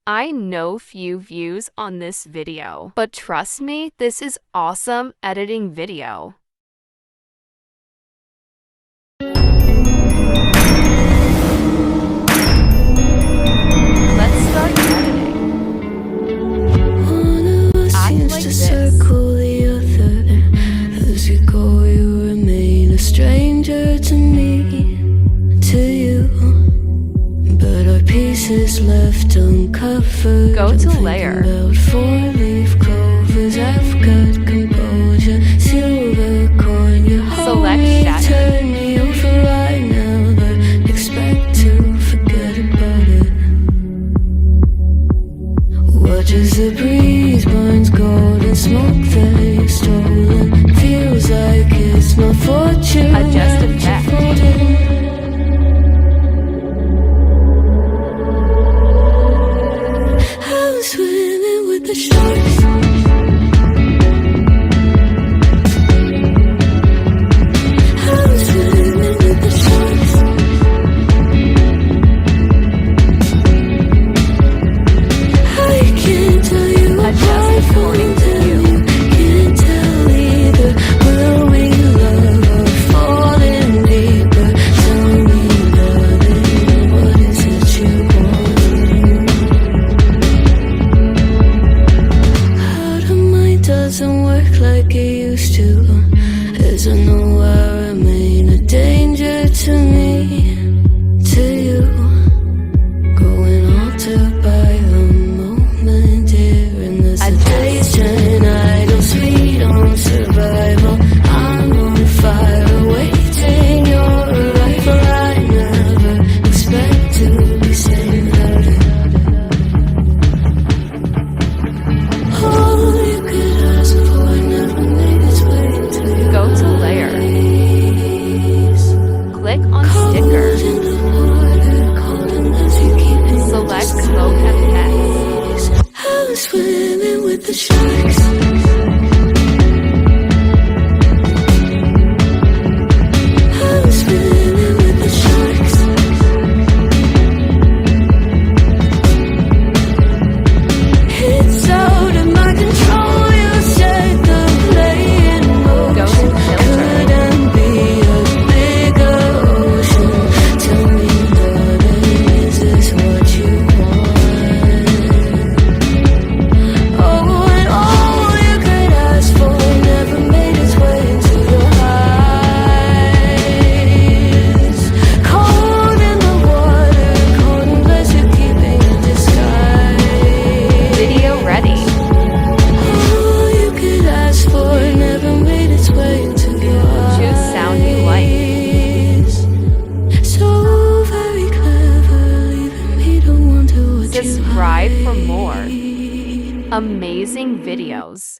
I know few views on this video, but trust me, this is awesome editing video. Let's start editing. Act like this. Circle the other. As you go, you remain a stranger to me, to you. But our pieces left uncovered. Go to layer. About four-leaf clovers. I've got composure. Silver coin. You Select shadow. turn me over right now, but expect to forget about it. Watch as the breeze burns golden smoke that you've stolen. Feels like it's my fortune. Adjust effect. I'm swimming with the sharks. I'm swimming with the sharks. I can't tell you apart from them. Can't tell either. Will we love or fall in deeper? Tell me, darling, what is it you want? Out of mind doesn't work like it used to. As I know I remain a danger to me, to you. Going altered by the moment here in this adjacent idle sweet on survival. I'm on fire waiting your arrival. I never expect to be saying about it. All you could ask for never made its way to your Go to layer. eyes. Click on sticker. Cold in the water, cold unless you keep it Select smoke effect. I'm swimming with the sharks. I'm swimming with the sharks. It's out of my control. You set the play in motion. Go to filter. Couldn't be a bigger ocean. Tell me, darling, is this what you want? Oh, and all you could ask for never made its way into your eyes. Cold in the water, cold unless you're keeping a disguise. Video ready. All you could ask for never made its way into your eyes. Choose sound you like. So very clever, leaving me to wonder what Subscribe you for more hide. amazing videos.